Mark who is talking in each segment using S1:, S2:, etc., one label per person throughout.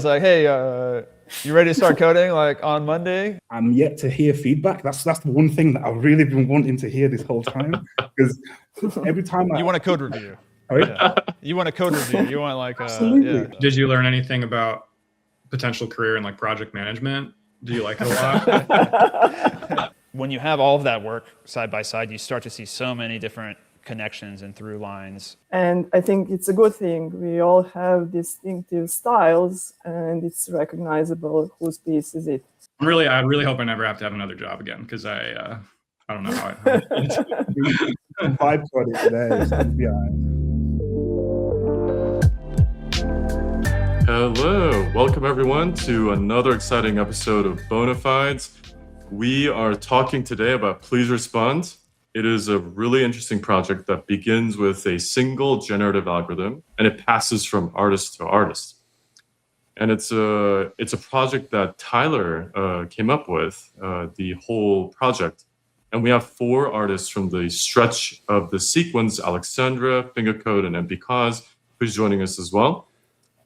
S1: It's like, hey, you ready to start coding like on Monday?
S2: I'm yet to hear feedback. That's the one thing that I've really been wanting to hear this whole time. Because every time
S1: you want a code review.
S2: Sorry?
S1: Yeah. You want a code review. You want like
S2: Absolutely.
S1: Yeah.
S3: Did you learn anything about potential career in like project management? Do you like it a lot?
S1: When you have all of that work side by side, you start to see so many different connections and through lines.
S4: And I think it's a good thing. We all have distinctive styles, and it's recognizable whose piece is it.
S3: I really hope I never have to have another job again, because I don't know how
S2: vibe coding today. Yeah.
S5: Hello, welcome everyone to another exciting episode of Bonafides. We are talking today about Please Respond. It is a really interesting project that begins with a single generative algorithm, and it passes from artist to artist. And it's a project that Tyler came up with, the whole project. And we have 4 artists from the stretch of the sequence: Aleksandra, Fingacode, and mpkoz, who's joining us as well.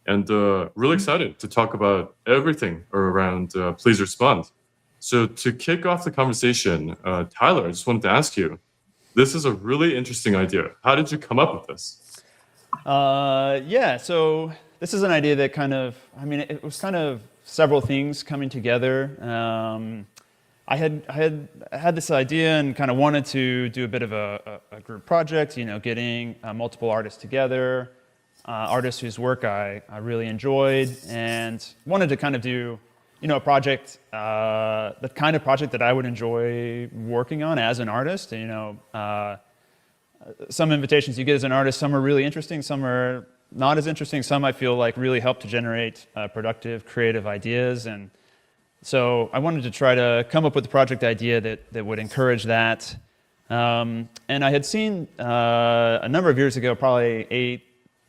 S5: And really excited to talk about everything around Please Respond. So to kick off the conversation, Tyler, I just wanted to ask you, this is a really interesting idea. How did you come up with this?
S1: Yeah, so this is an idea that it was kind of several things coming together. I had this idea and kind of wanted to do a bit of a group project, getting multiple artists together, artists whose work I really enjoyed, and wanted to kind of do a project, the kind of project that I would enjoy working on as an artist. Some invitations you get as an artist, some are really interesting, some are not as interesting, some I feel like really help to generate productive, creative ideas. And so I wanted to try to come up with a project idea that would encourage that. And I had seen a number of years ago, probably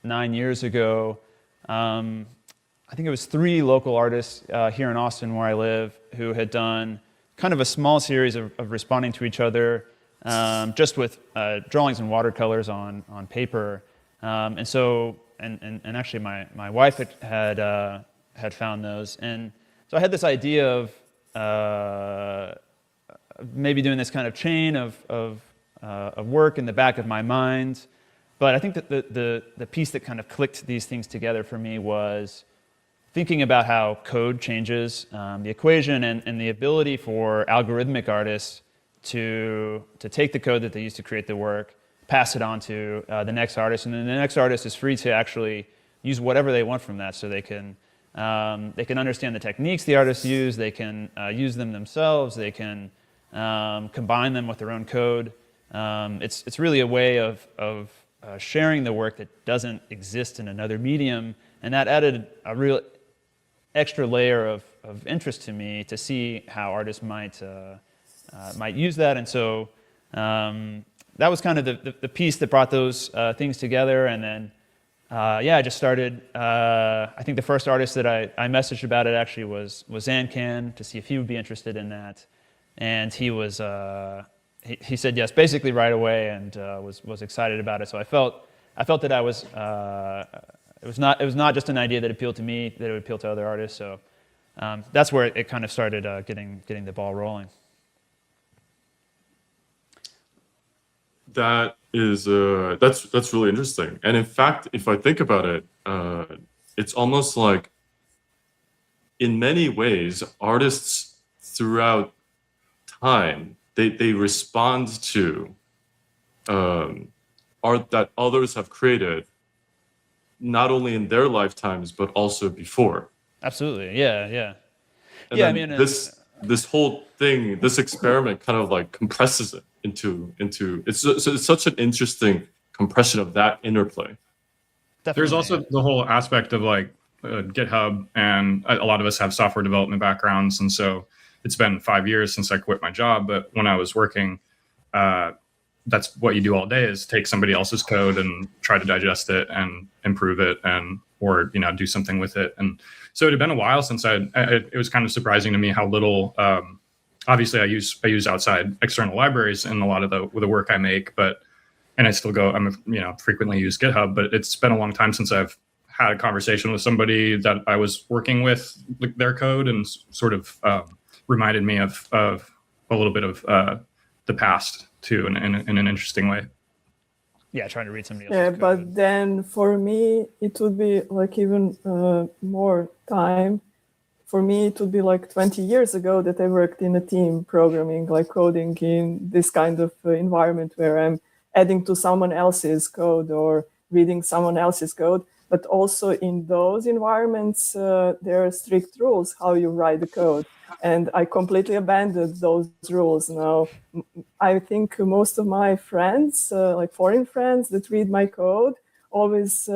S1: 8-9 years ago, I think it was 3 local artists here in Austin where I live who had done kind of a small series of responding to each other just with drawings and watercolors on paper. And actually my wife had found those. And so I had this idea of maybe doing this kind of chain of work in the back of my mind. But I think that the piece that kind of clicked these things together for me was thinking about how code changes the equation and the ability for algorithmic artists to take the code that they use to create the work, pass it on to the next artist, and then the next artist is free to actually use whatever they want from that. So they can understand the techniques the artists use, they can use them themselves, they can combine them with their own code. It's really a way of sharing the work that doesn't exist in another medium, and that added a real extra layer of interest to me to see how artists might use that. And so that was kind of the piece that brought those things together. And then I just started. I think the first artist that I messaged about it actually was Zancan, to see if he would be interested in that, and he was he said yes basically right away, and was excited about it. So I felt that I was. It was not just an idea that appealed to me, that it would appeal to other artists. So that's where it kind of started getting the ball rolling.
S5: That is that's really interesting. And in fact, if I think about it, it's almost like, in many ways, artists throughout time they respond to art that others have created, not only in their lifetimes, but also before.
S1: Absolutely, yeah.
S5: And then this whole thing, this experiment kind of like compresses it into it's such an interesting compression of that interplay.
S1: Definitely.
S3: There's also the whole aspect of like GitHub, and a lot of us have software development backgrounds, and so it's been 5 years since I quit my job, but when I was working, that's what you do all day, is take somebody else's code and try to digest it and improve it, or do something with it. And so it had been a while since it was kind of surprising to me how little. Obviously, I use outside external libraries in a lot of the work I make, and I still frequently use GitHub. But it's been a long time since I've had a conversation with somebody that I was working with their code, and sort of reminded me of a little bit of the past too, in an interesting way.
S1: Yeah, trying to read somebody else's
S4: Yeah,
S1: code.
S4: but then for me, it would be like even more time. For me, it would be like 20 years ago that I worked in a team programming, like coding in this kind of environment where I'm adding to someone else's code or reading someone else's code. But also in those environments, there are strict rules how you write the code. And I completely abandoned those rules now. I think most of my friends, like foreign friends that read my code, always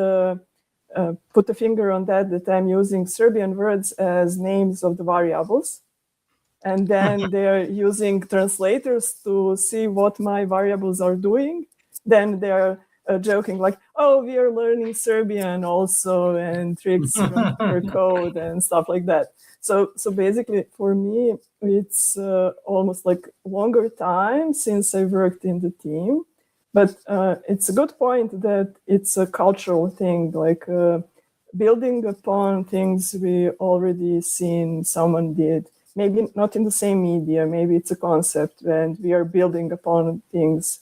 S4: put a finger on that I'm using Serbian words as names of the variables. And then they're using translators to see what my variables are doing. Then they're joking like, oh, we are learning Serbian also, and tricks for code and stuff like that. So basically, for me, it's almost like longer time since I worked in the team. But it's a good point that it's a cultural thing, like building upon things we already seen someone did. Maybe not in the same media, maybe it's a concept, and we are building upon things.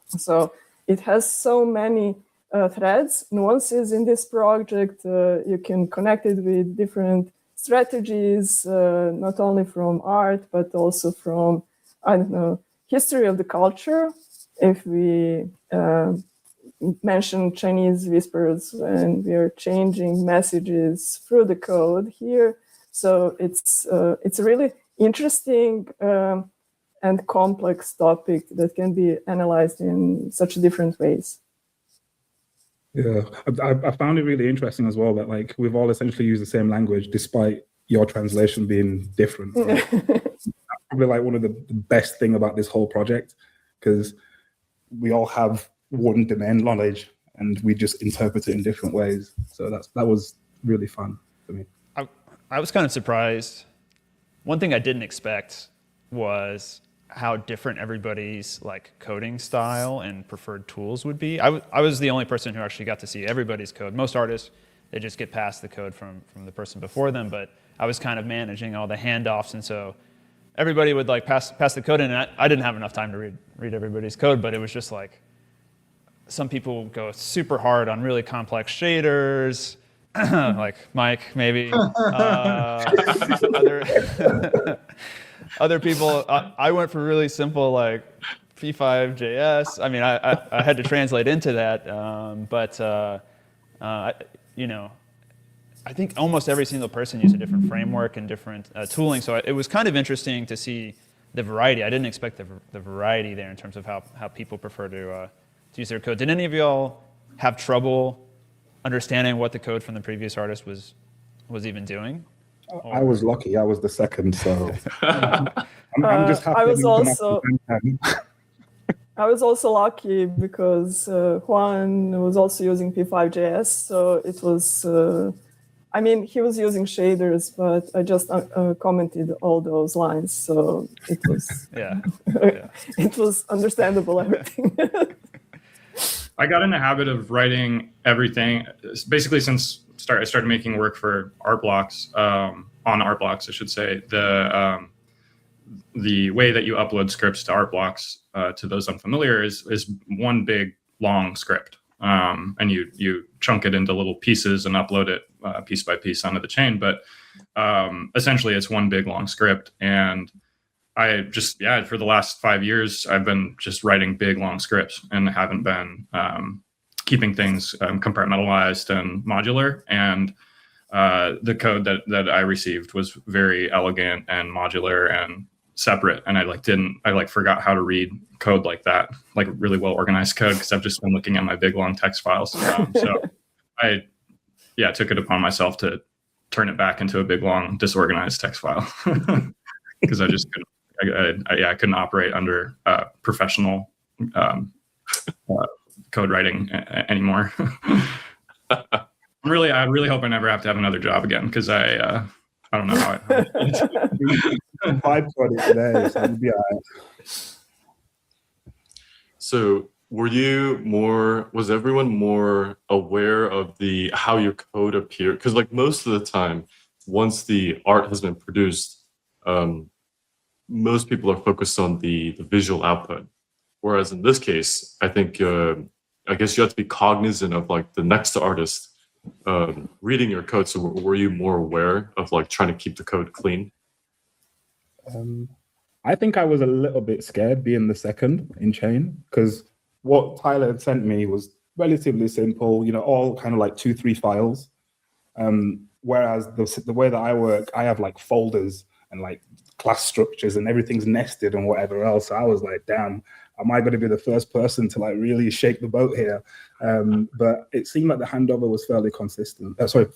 S4: So it has so many threads, nuances in this project. You can connect it with different strategies, not only from art, but also from, I don't know, history of the culture. If we mention Chinese whispers and we are changing messages through the code here, so it's a really interesting and complex topic that can be analyzed in such different ways.
S2: Yeah, I found it really interesting as well that like we've all essentially used the same language despite your translation being different. Like, that's probably like one of the best thing about this whole project, because we all have one domain knowledge and we just interpret it in different ways. So that was really fun for me.
S1: I was kind of surprised. One thing I didn't expect was how different everybody's like coding style and preferred tools would be. I was the only person who actually got to see everybody's code. Most artists, they just get past the code from the person before them, but I was kind of managing all the handoffs, and so everybody would like pass the code in, and I didn't have enough time to read everybody's code, but it was just like some people go super hard on really complex shaders, like Mike maybe. Other people, I went for really simple like P5.js. I mean, I had to translate into that, but you know, I think almost every single person used a different framework and different tooling. So it was kind of interesting to see the variety. I didn't expect the variety there in terms of how people prefer to use their code. Did any of y'all have trouble understanding what the code from the previous artist was even doing?
S2: I was lucky. I was the second, so I'm just happy.
S4: I was also lucky because Juan was also using P5.js, so it was. I mean, he was using shaders, but I just commented all those lines, so it was.
S1: Yeah.
S4: It was understandable, everything.
S3: I got in the habit of writing everything, basically since I started making work for art blocks, on art blocks, I should say. The way that you upload scripts to art blocks, to those unfamiliar, is one big long script, and you chunk it into little pieces and upload it piece by piece onto the chain. But essentially, it's one big long script, and I just, for the last 5 years, I've been just writing big, long scripts and haven't been keeping things compartmentalized and modular. And the code that I received was very elegant and modular and separate. And I forgot how to read code like that, like really well organized code, because I've just been looking at my big, long text files. So I took it upon myself to turn it back into a big, long, disorganized text file because I just couldn't. I couldn't operate under professional code writing anymore. I really hope I never have to have another job again, because I don't know how
S2: Vibe coding today, so it'll be all right.
S5: So was everyone more aware of how your code appeared? Because like most of the time, once the art has been produced, most people are focused on the visual output. Whereas in this case, I think I guess you have to be cognizant of like the next artist reading your code. So were you more aware of like trying to keep the code clean?
S2: I think I was a little bit scared being the second in chain, because what Tyler had sent me was relatively simple, all kind of like 2-3 files. Whereas the way that I work, I have like folders and like class structures and everything's nested and whatever else. So I was like, damn, am I going to be the first person to like really shake the boat here? But it seemed like the handover was fairly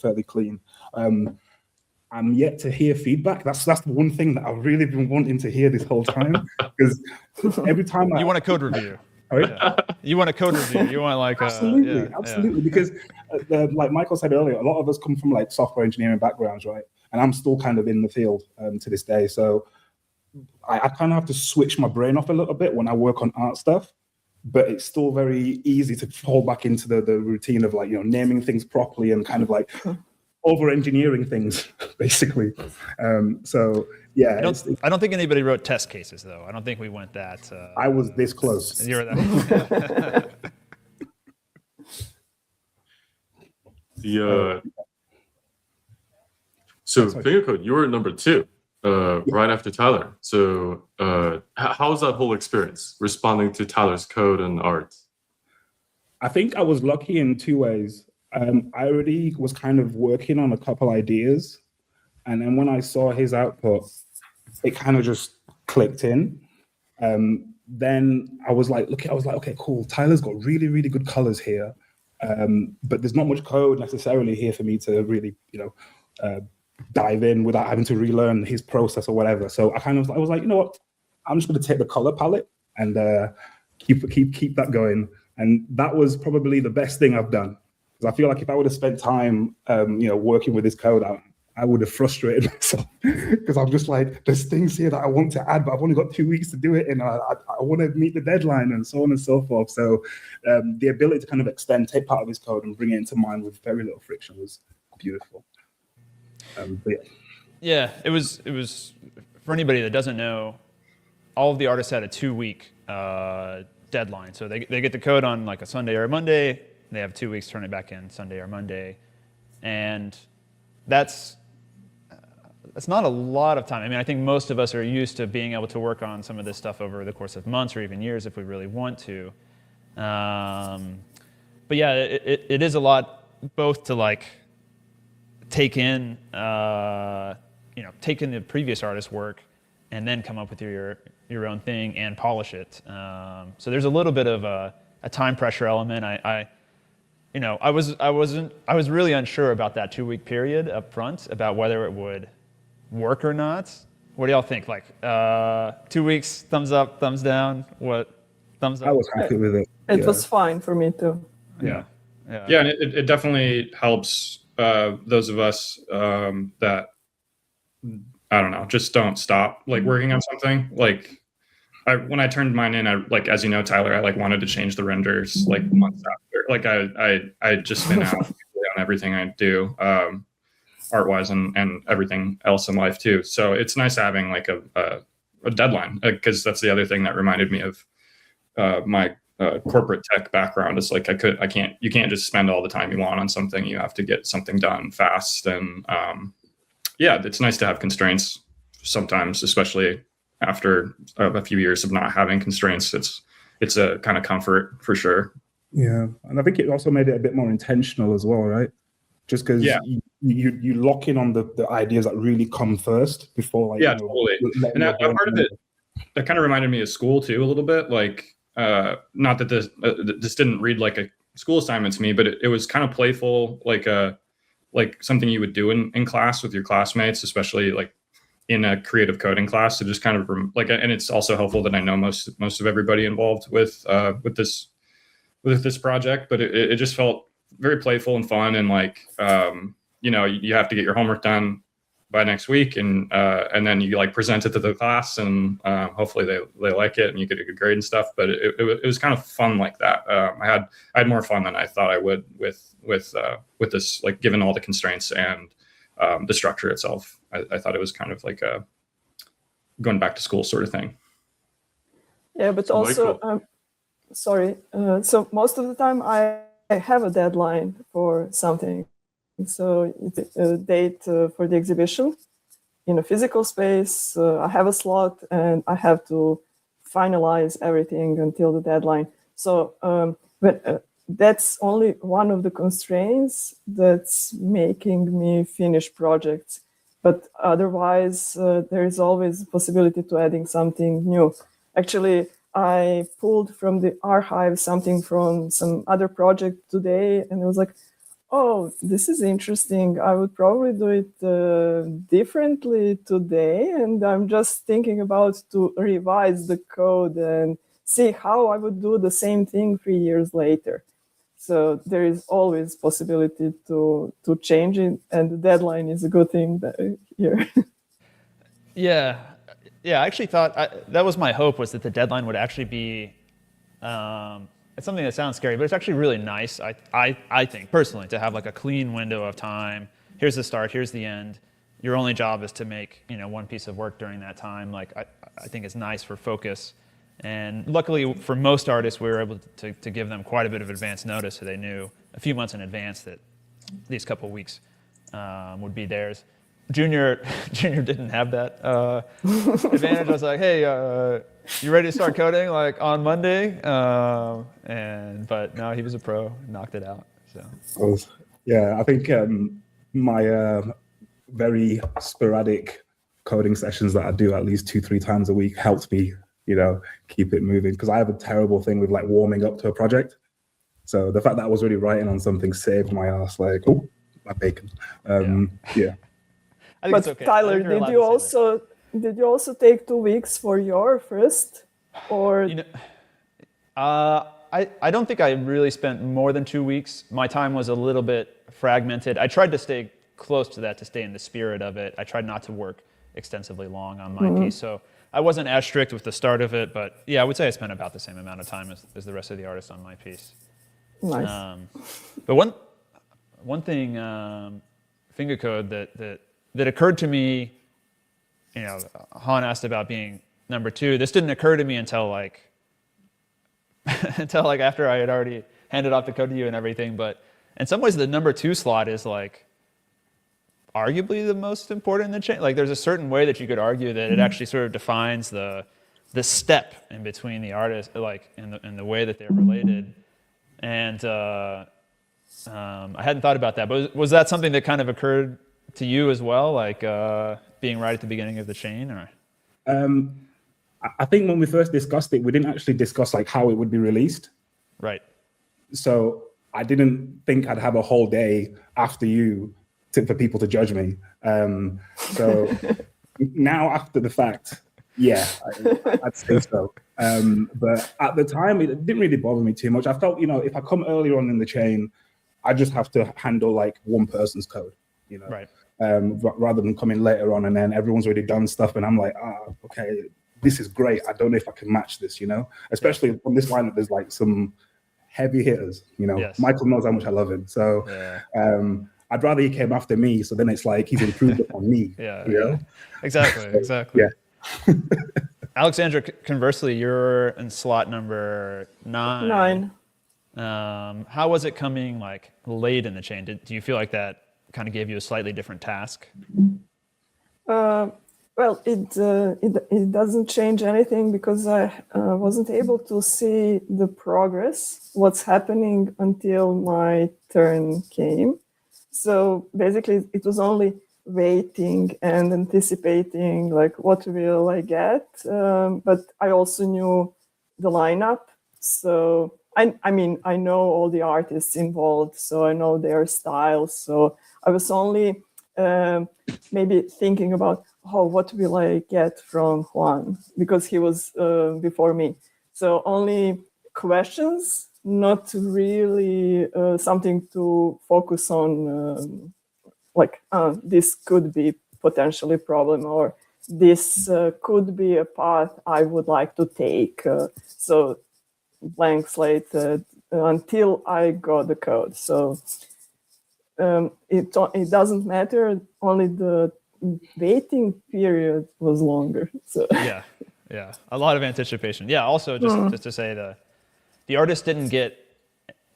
S2: fairly clean. I'm yet to hear feedback. That's the one thing that I've really been wanting to hear this whole time, because every time
S1: You want a code review.
S2: Sorry?
S1: Yeah. You want a code review. You want like
S2: absolutely. Because like Michael said earlier, a lot of us come from like software engineering backgrounds, right? And I'm still kind of in the field to this day. So I kind of have to switch my brain off a little bit when I work on art stuff, but it's still very easy to fall back into the routine of like, naming things properly and kind of like over-engineering things, basically. So yeah.
S1: I don't think anybody wrote test cases, though. I don't think we went that.
S2: I was this close.
S1: You were that.
S5: So fingacode, you were number 2, right after Tyler. So how was that whole experience, responding to Tyler's code and art?
S2: I think I was lucky in 2 ways. I already was kind of working on a couple ideas, and then when I saw his output, it kind of just clicked in. Then I was like, okay, cool. Tyler's got really, really good colors here, but there's not much code necessarily here for me to really, dive in without having to relearn his process or whatever. So I was like, you know what? I'm just going to take the color palette and keep that going. And that was probably the best thing I've done. Because I feel like if I would have spent time, working with this code, I would have frustrated myself, because I'm just like, there's things here that I want to add, but I've only got 2 weeks to do it, and I want to meet the deadline, and so on and so forth. So the ability to kind of take part of his code and bring it into mine with very little friction was beautiful.
S1: Yeah, it was for anybody that doesn't know, all of the artists had a 2-week deadline. So they get the code on like a Sunday or a Monday. They have 2 weeks to turn it back in, Sunday or Monday. And that's not a lot of time. I mean, I think most of us are used to being able to work on some of this stuff over the course of months or even years if we really want to. But yeah, it is a lot both to like take in the previous artist's work and then come up with your own thing and polish it. So there's a little bit of a time pressure element. I was really unsure about that 2-week period up front about whether it would work or not. What do y'all think? Like 2 weeks, thumbs up, thumbs down? What? Thumbs up?
S2: I was happy with it.
S4: It was fine for me too.
S1: Yeah.
S3: And it definitely helps those of us that, I don't know, just don't stop like working on something. Like when I turned mine in, as you know, Tyler, I wanted to change the renders like months after. Like I just spin out on everything I do, art-wise and everything else in life too. So it's nice having like a deadline, because that's the other thing that reminded me of my corporate tech background. Is like you can't just spend all the time you want on something. You have to get something done fast. And it's nice to have constraints sometimes, especially after a few years of not having constraints. It's a kind of comfort for sure.
S2: Yeah, and I think it also made it a bit more intentional as well, right? Just because you lock in on the ideas that really come first before, like,
S3: totally. And that part of it, that kind of reminded me of school too a little bit. Like, not that this didn't read like a school assignment to me, but it was kind of playful, like something you would do in class with your classmates, especially like in a creative coding class. To just kind of and it's also helpful that I know most of everybody involved with this project, but it just felt very playful and fun. And like, you have to get your homework done by next week, and then you like present it to the class, and hopefully they like it, and you get a good grade and stuff. But it was kind of fun like that. I had more fun than I thought I would with this, like given all the constraints and the structure itself. I thought it was kind of like a going back to school sort of thing.
S4: Yeah, but also, sorry. So most of the time I have a deadline for something. So it's a date for the exhibition in a physical space. I have a slot and I have to finalize everything until the deadline. So but that's only one of the constraints that's making me finish projects. But otherwise, there is always a possibility to adding something new. Actually, I pulled from the archive something from some other project today, and it was like, oh, this is interesting. I would probably do it differently today. And I'm just thinking about to revise the code and see how I would do the same thing 3 years later. So there is always possibility to change it. And the deadline is a good thing here.
S1: Yeah. I actually thought that was my hope, was that the deadline would actually be it's something that sounds scary, but it's actually really nice, I think, personally, to have like a clean window of time. Here's the start, here's the end. Your only job is to make, one piece of work during that time. Like, I think it's nice for focus. And luckily, for most artists, we were able to give them quite a bit of advance notice, so they knew a few months in advance that these couple weeks would be theirs. Junior didn't have that advantage. I was like, hey, you ready to start coding like on Monday? But no, he was a pro, knocked it out. So
S2: I think my very sporadic coding sessions that I do at least 2-3 times a week helped me, keep it moving, because I have a terrible thing with like warming up to a project. So the fact that I was really writing on something saved my ass, like, oh, my bacon. Yeah.
S1: I think
S4: but
S1: it's okay.
S4: Tyler, did you also take 2 weeks for your first, or?
S1: I don't think I really spent more than 2 weeks. My time was a little bit fragmented. I tried to stay close to that, to stay in the spirit of it. I tried not to work extensively long on my piece, so I wasn't as strict with the start of it. But yeah, I would say I spent about the same amount of time as the rest of the artists on my piece.
S4: Nice.
S1: But one thing, fingacode that occurred to me, Han asked about being number 2. This didn't occur to me until after I had already handed off the code to you and everything. But in some ways, the number 2 slot is like arguably the most important in the chain. Like, there's a certain way that you could argue that it actually sort of defines the step in between the artists, like in the way that they're related. And I hadn't thought about that, but was that something that kind of occurred to you as well, like being right at the beginning of the chain? Or
S2: I think when we first discussed it, we didn't actually discuss like how it would be released.
S1: Right.
S2: So I didn't think I'd have a whole day after you for people to judge me. So now after the fact, yeah, I'd say so. But at the time, it didn't really bother me too much. I felt, if I come earlier on in the chain, I just have to handle like one person's code,
S1: Right.
S2: Rather than coming later on and then everyone's already done stuff and I'm like, okay, this is great. I don't know if I can match this, especially on this lineup. There's like some heavy hitters,
S1: Yes.
S2: Michael knows how much I love him. So I'd rather he came after me. So then it's like he's improved upon me.
S1: Yeah. Exactly.
S2: Yeah.
S1: Aleksandra, conversely, you're in slot number 9. How was it coming like late in the chain? Do you feel like that kind of gave you a slightly different task?
S4: Well, it doesn't change anything because I wasn't able to see the progress, what's happening until my turn came. So basically, it was only waiting and anticipating, like, what will I get? But I also knew the lineup. So I mean, I know all the artists involved, so I know their styles. So I was only maybe thinking about, what will I get from Juan? Because he was before me. So only questions, not really something to focus on, this could be potentially problem, or this could be a path I would like to take. So blank slate until I got the code. So it doesn't matter. Only the waiting period was longer. So
S1: yeah, a lot of anticipation. Yeah, also just to say the artist didn't get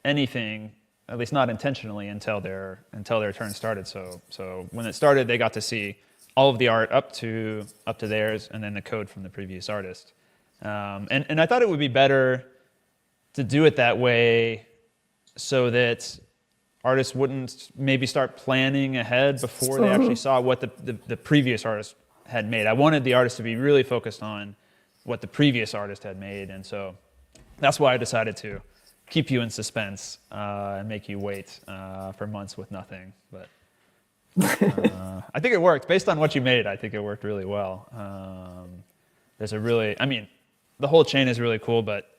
S1: anything, at least not intentionally, until their turn started. So when it started, they got to see all of the art up to theirs, and then the code from the previous artist. And I thought it would be better to do it that way, so that artists wouldn't maybe start planning ahead before they actually saw what the previous artist had made. I wanted the artist to be really focused on what the previous artist had made, and so that's why I decided to keep you in suspense and make you wait for months with nothing. But I think it worked. Based on what you made, I think it worked really well. The whole chain is really cool, but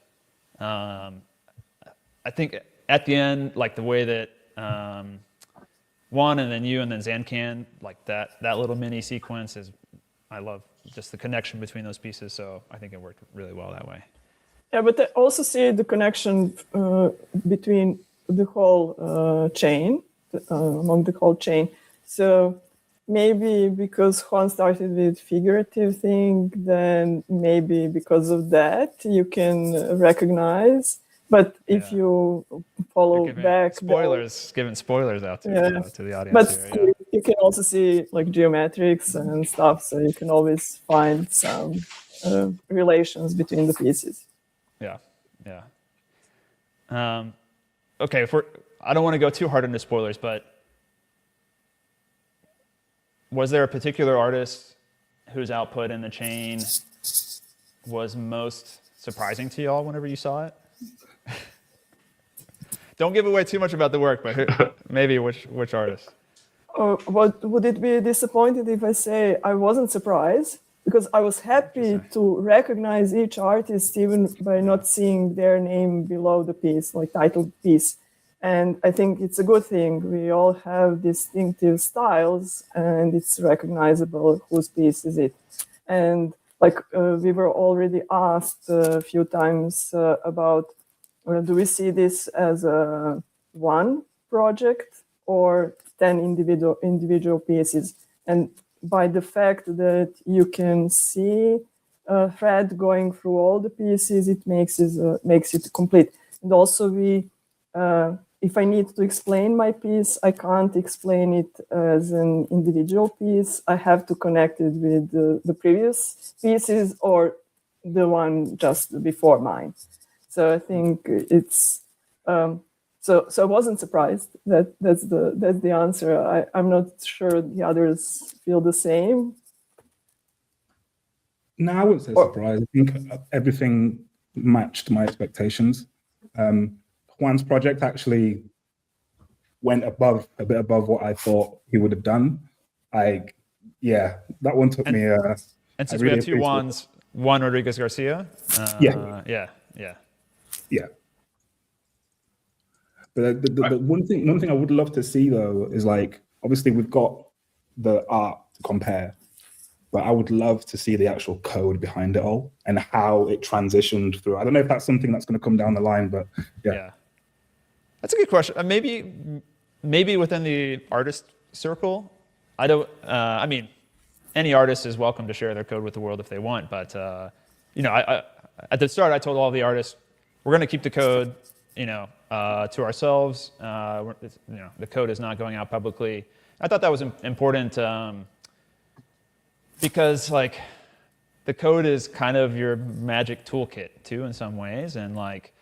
S1: I think at the end, like the way that Juan and then you and then Zancan, like that little mini sequence I love just the connection between those pieces. So I think it worked really well that way.
S4: Yeah, but I also see the connection between the whole chain, among the whole chain. So maybe because Juan started with figurative thing, then maybe because of that you can recognize. But if you follow back,
S1: giving spoilers out to the audience.
S4: But
S1: here,
S4: you can also see like geometrics and stuff, so you can always find some relations between the pieces.
S1: Yeah. Okay, I don't want to go too hard into spoilers, but was there a particular artist whose output in the chain was most surprising to y'all whenever you saw it? Don't give away too much about the work, but maybe which artist?
S4: What would it be disappointed if I say I wasn't surprised? Because I was happy to recognize each artist even by not seeing their name below the piece, like titled piece. And I think it's a good thing. We all have distinctive styles, and it's recognizable whose piece is it. And like we were already asked a few times about, do we see this as a one project or 10 individual pieces? And by the fact that you can see a thread going through all the pieces, it makes it complete. And also if I need to explain my piece, I can't explain it as an individual piece. I have to connect it with the previous pieces or the one just before mine. So I think it's so I wasn't surprised. That's the answer. I'm not sure the others feel the same.
S2: No, I wouldn't say surprised. I think everything matched my expectations. Juan's project actually went a bit above what I thought he would have done. That one took me.
S1: And since we have two Juans, Juan Rodriguez Garcia. Yeah.
S2: But the one thing I would love to see though is like, obviously we've got the art to compare, but I would love to see the actual code behind it all and how it transitioned through. I don't know if that's something that's going to come down the line, but yeah.
S1: That's a good question. Maybe within the artist circle, I don't. I mean, any artist is welcome to share their code with the world if they want. But I at the start, I told all the artists, we're going to keep the code, to ourselves. The code is not going out publicly. I thought that was important because, like, the code is kind of your magic toolkit too, in some ways, and like,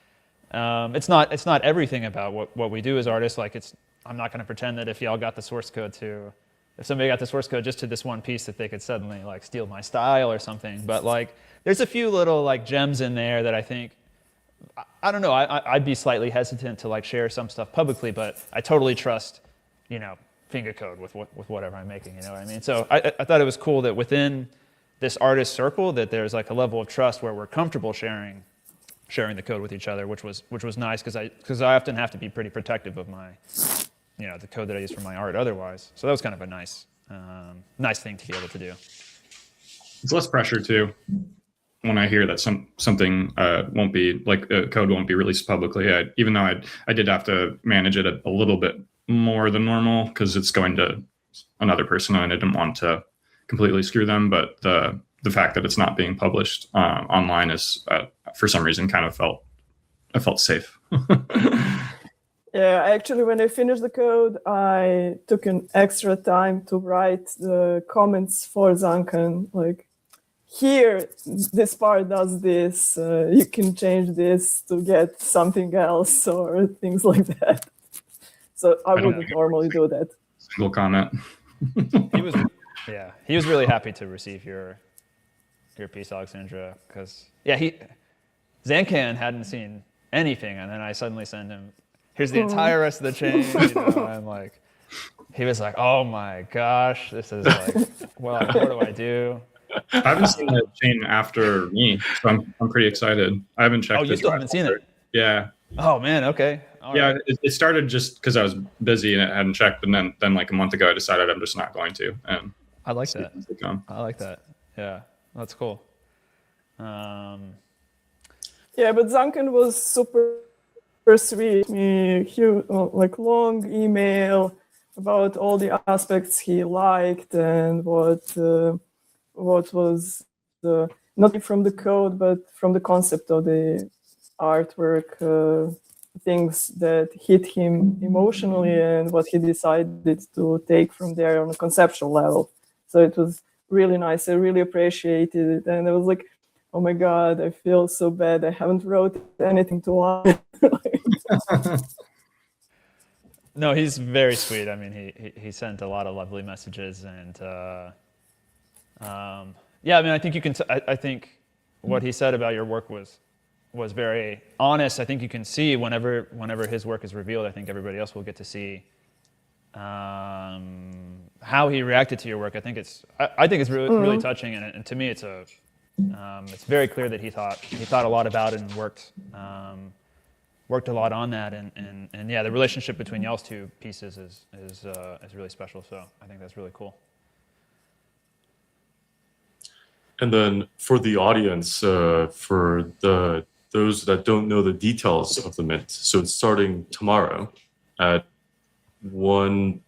S1: it's not everything about what we do as artists. Like, I'm not going to pretend that if y'all got the source code if somebody got the source code just to this one piece, that they could suddenly like steal my style or something. But like, there's a few little like gems in there that I think, I don't know, I'd be slightly hesitant to like share some stuff publicly, but I totally trust, fingacode with whatever I'm making. You know what I mean? So I thought it was cool that within this artist circle that there's like a level of trust where we're comfortable sharing the code with each other, which was nice because I often have to be pretty protective of my, the code that I use for my art otherwise. So that was kind of a nice nice thing to be able to do.
S3: It's less pressure too. When I hear that something won't be like code won't be released publicly, even though I did have to manage it a little bit more than normal because it's going to another person and I didn't want to completely screw them. But the fact that it's not being published online is for some reason I felt safe.
S4: Yeah, actually, when I finished the code, I took an extra time to write the comments for Zanken. Like, here, this part does this. You can change this to get something else or things like that. So I wouldn't normally do that.
S3: Single comment.
S1: He was really happy to receive your piece, Aleksandra, because Zancan hadn't seen anything, and then I suddenly send him, here's the entire rest of the chain. I'm like, he was like, oh my gosh, this is like, well, what do I do?
S3: I haven't seen the chain after me, so I'm pretty excited. I haven't checked.
S1: Oh, you still haven't seen it?
S3: Yeah.
S1: Oh man, okay. All right.
S3: It started just because I was busy and I hadn't checked, and then like a month ago I decided I'm just not going to. And
S1: I like that. I like that. Yeah, that's cool.
S4: Yeah, but Zanken was super sweet. He like long email about all the aspects he liked and what was not from the code but from the concept of the artwork, things that hit him emotionally and what he decided to take from there on a conceptual level. So it was really nice. I really appreciated it, and I was like, oh my god, I feel so bad I haven't wrote anything to one.
S1: No, he's very sweet. I mean, he sent a lot of lovely messages, and yeah, I mean, I think you can. I think what he said about your work was very honest. I think you can see whenever his work is revealed. I think everybody else will get to see how he reacted to your work. I think it's really touching, and to me, it's very clear that he thought a lot about it and worked a lot on that, and yeah, the relationship between y'all's two pieces is really special. So I think that's really cool.
S5: And then for the audience, for those that don't know the details of the Mint, so it's starting tomorrow at 1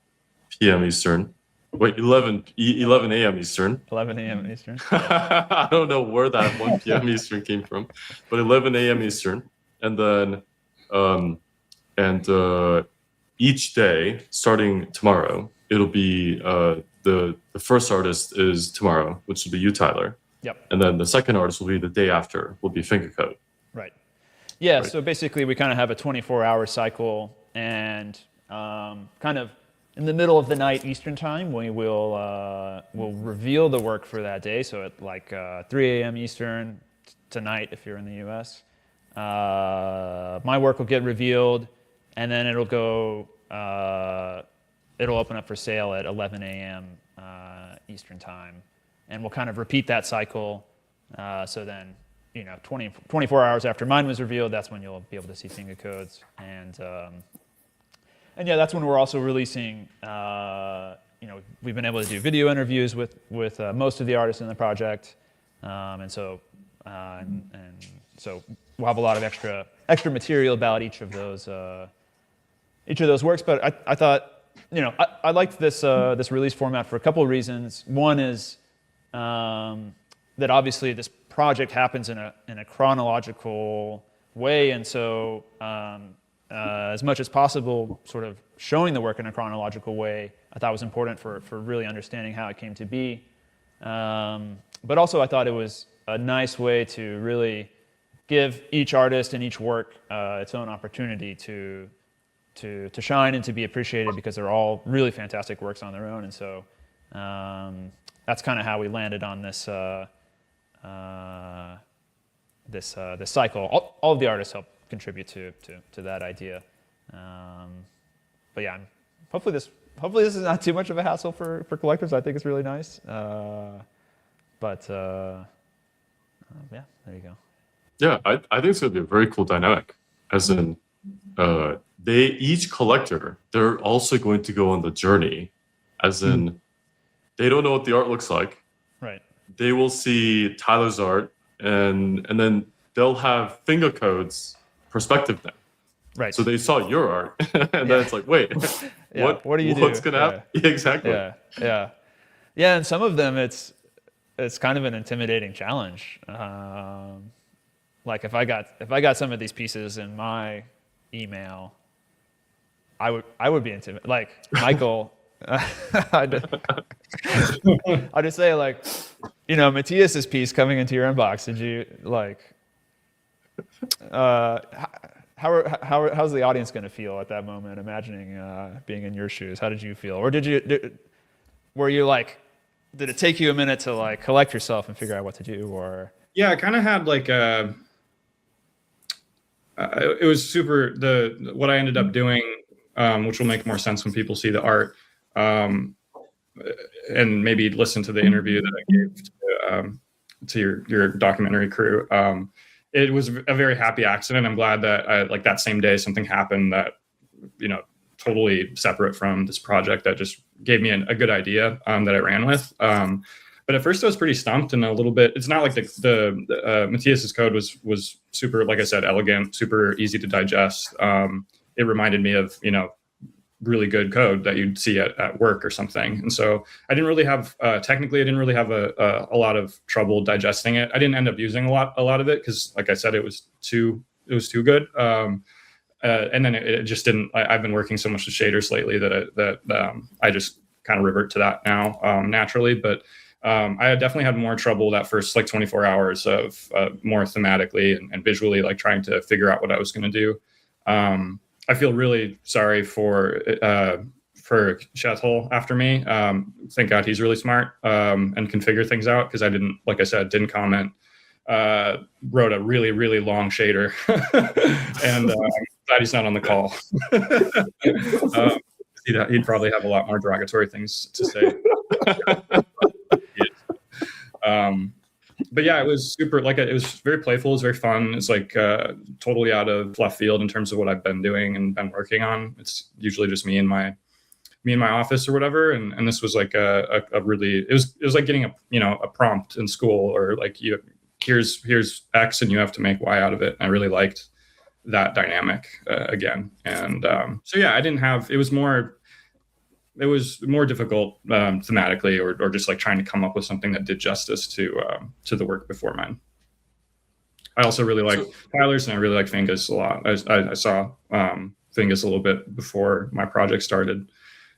S5: p.m. Eastern. Wait, 11 a.m. Eastern.
S1: 11 a.m. Eastern.
S5: I don't know where that 1 p.m. Eastern came from, but 11 a.m. Eastern. And then, each day, starting tomorrow, it'll be the first artist is tomorrow, which will be you, Tyler.
S1: Yep.
S5: And then the second artist will be the day after, will be fingacode.
S1: Right. Yeah.
S5: Right.
S1: So basically, we kind of have a 24-hour cycle, and kind of in the middle of the night Eastern time, we will reveal the work for that day. So at like 3 a.m. Eastern tonight, if you're in the U.S., my work will get revealed, and then it'll go. It'll open up for sale at 11 a.m. Eastern time, and we'll kind of repeat that cycle. So then, 24 hours after mine was revealed, that's when you'll be able to see fingacodes, and yeah, that's when we're also releasing. We've been able to do video interviews with most of the artists in the project, and so we'll have a lot of extra material about each of those works. But I thought, I liked this release format for a couple of reasons. One is that obviously this project happens in a chronological way, and so as much as possible, sort of showing the work in a chronological way, I thought was important for really understanding how it came to be. But also, I thought it was a nice way to really give each artist and each work its own opportunity to shine and to be appreciated, because they're all really fantastic works on their own. And so that's kind of how we landed on this this cycle. All of the artists helped contribute to that idea. But yeah, hopefully this is not too much of a hassle for collectors. I think it's really nice. Yeah, there you go.
S5: Yeah, I think it's going to be a very cool dynamic. As in, each collector, they're also going to go on the journey. As in, they don't know what the art looks like.
S1: Right.
S5: They will see Tyler's art, and then they'll have fingercodes perspective then.
S1: Right.
S5: So they saw your art, and then it's like, wait,
S1: Yeah, what do you
S5: what's
S1: do?
S5: gonna happen? Yeah, exactly.
S1: Yeah. And some of them, it's kind of an intimidating challenge. Like if I got some of these pieces in my email, I would be intimidated. Like Michael, I'd just say like, Matthias's piece coming into your inbox. Did you like? How's the audience going to feel at that moment? Imagining being in your shoes, how did you feel? Or were you like, did it take you a minute to like collect yourself and figure out what to do? Or
S3: yeah, I kind of had like it was super what I ended up doing, which will make more sense when people see the art, and maybe listen to the interview that I gave to your documentary crew. It was a very happy accident. I'm glad that like that same day something happened that, totally separate from this project that just gave me a good idea that I ran with. But at first I was pretty stumped and a little bit, it's not like the Matthias's code was super, like I said, elegant, super easy to digest. It reminded me of, really good code that you'd see at work or something. And so I didn't really have, technically, I didn't really have a lot of trouble digesting it. I didn't end up using a lot of it because, like I said, it was too good. And then it just didn't. I've been working so much with shaders lately that I just kind of revert to that now naturally. But I definitely had more trouble that first like 24 hours of more thematically and visually, like trying to figure out what I was going to do. I feel really sorry for Shetel after me. Thank God he's really smart and can figure things out, because I didn't, like I said, didn't comment. Wrote a really, really long shader, and I'm glad he's not on the call. He'd probably have a lot more derogatory things to say. But yeah, it was super, it was very playful. It was very fun. It's like totally out of left field in terms of what I've been doing and been working on. It's usually just me in my office or whatever. And this was like a really, it was like getting a prompt in school, or like here's X and you have to make Y out of it. And I really liked that dynamic again. And so yeah, it was more difficult thematically, or just like trying to come up with something that did justice to the work before mine. I also really like Tyler's, and I really like Finga's a lot. I saw Finga's a little bit before my project started,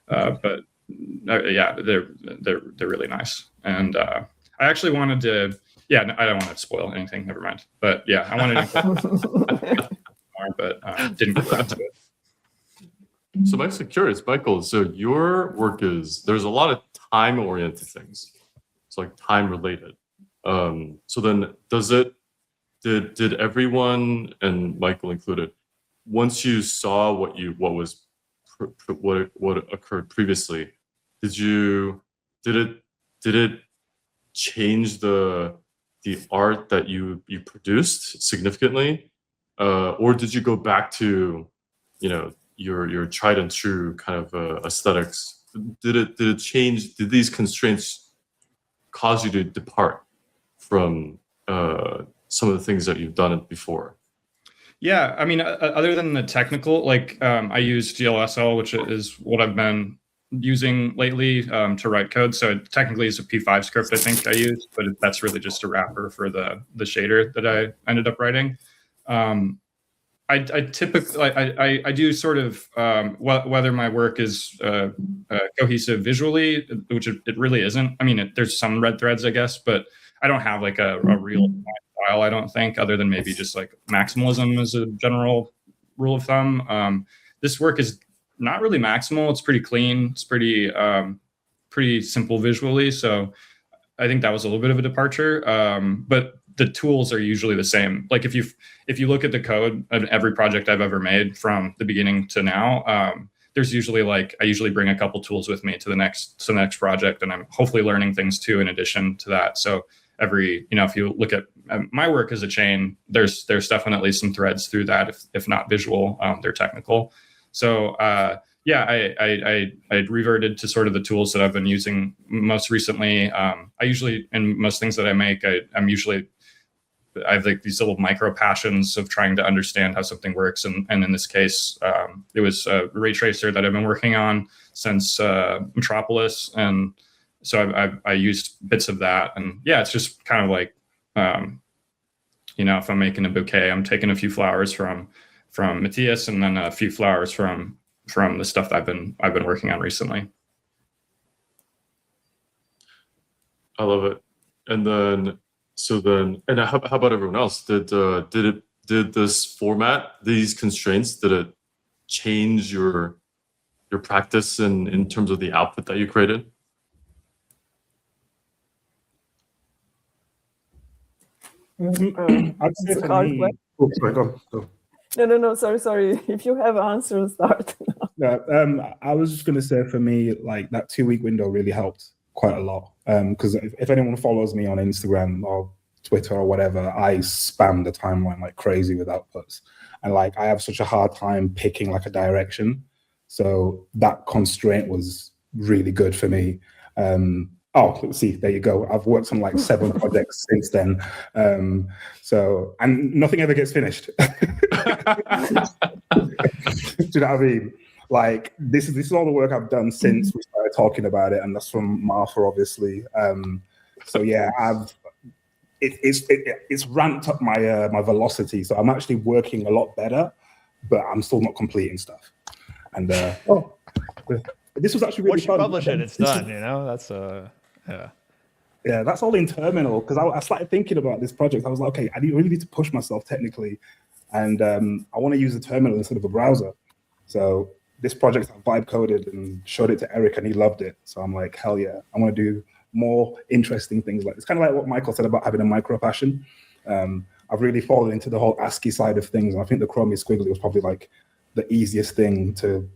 S3: but yeah, they're really nice. And I actually wanted to. Yeah, I don't want to spoil anything. Never mind. But yeah, I wanted to more, but didn't get into it.
S5: So I'm actually curious, Michael, so your work there's a lot of time-oriented things. It's like time-related. So then did everyone, and Michael included, once you saw what occurred previously, did it change the art that you produced significantly? Or did you go back to, your tried and true kind of aesthetics? Did it change? Did these constraints cause you to depart from some of the things that you've done before?
S3: Yeah, I mean, other than the technical, I use GLSL, which is what I've been using lately to write code. So technically it's a P5 script I think I used, but that's really just a wrapper for the shader that I ended up writing. I typically I do sort of whether my work is cohesive visually, which it really isn't. I mean, there's some red threads, I guess, but I don't have like a real style, I don't think, other than maybe just like maximalism as a general rule of thumb. This work is not really maximal. It's pretty clean. It's pretty simple visually. So I think that was a little bit of a departure. But the tools are usually the same. Like if you look at the code of every project I've ever made from the beginning to now, there's usually I usually bring a couple tools with me to the next project, and I'm hopefully learning things too in addition to that. So if you look at my work as a chain, there's definitely some threads through that, if not visual, they're technical. So yeah, I reverted to sort of the tools that I've been using most recently. I usually, in most things that I make, I have like these little micro passions of trying to understand how something works. And in this case, it was a ray tracer that I've been working on since Metropolis. And so I used bits of that. And yeah, it's just kind of like, if I'm making a bouquet, I'm taking a few flowers from Matthias and then a few flowers from the stuff that I've been working on recently.
S5: I love it. And then, and how about everyone else? Did this format, these constraints, did it change your practice in terms of the output that you created?
S2: I'd say
S4: It's a
S2: for
S4: hard
S2: me.
S4: question.
S2: Oh, sorry, go.
S4: No, sorry. If you have answers, start.
S2: Yeah, I was just going to say for me, like that 2-week window really helped quite a lot. Because if anyone follows me on Instagram or Twitter or whatever, I spam the timeline like crazy with outputs. And like I have such a hard time picking like a direction. So that constraint was really good for me. Let's see, there you go. I've worked on like 7 projects since then. And nothing ever gets finished. Do you know what I mean? Like this is all the work I've done since we started talking about it, and that's from Martha, obviously. So yeah, it's ramped up my my velocity. So I'm actually working a lot better, but I'm still not completing stuff. And this was actually really
S1: Once you
S2: fun.
S1: publish it, it's done. That's yeah.
S2: Yeah, that's all in terminal, because I started thinking about this project. I was like, okay, I really need to push myself technically, and I want to use a terminal instead of a browser. So this project I vibe coded and showed it to Eric, and he loved it. So I'm like, hell yeah, I want to do more interesting things. Like it's kind of like what Michael said about having a micro passion. I've really fallen into the whole ASCII side of things, and I think the Chromie Squiggly was probably like the easiest thing to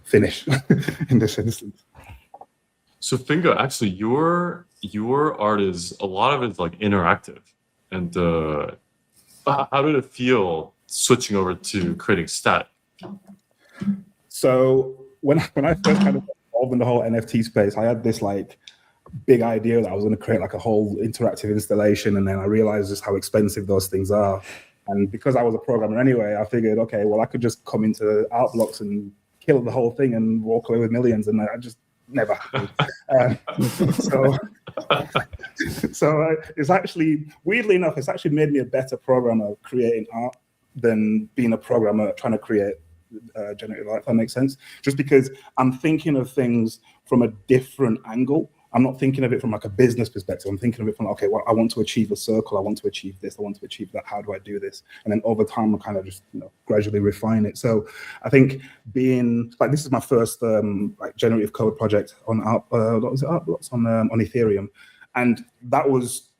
S2: finish in this instance.
S5: So Finga, actually, your art is a lot of it's like interactive, and how did it feel switching over to creating static?
S2: So when I first kind of got involved in the whole NFT space, I had this like big idea that I was going to create like a whole interactive installation, and then I realized just how expensive those things are. And because I was a programmer anyway, I figured, okay, well, I could just come into Art Blocks and kill the whole thing and walk away with millions, and I just never happened. So it's actually, weirdly enough, it's actually made me a better programmer creating art than being a programmer trying to create generative art, if that makes sense. Just because I'm thinking of things from a different angle. I'm not thinking of it from like a business perspective. I'm thinking of it from, okay, well, I want to achieve a circle. I want to achieve this. I want to achieve that. How do I do this? And then over time, I kind of just gradually refine it. So I think being like, this is my first like generative code project on Art Blocks on Ethereum, and that was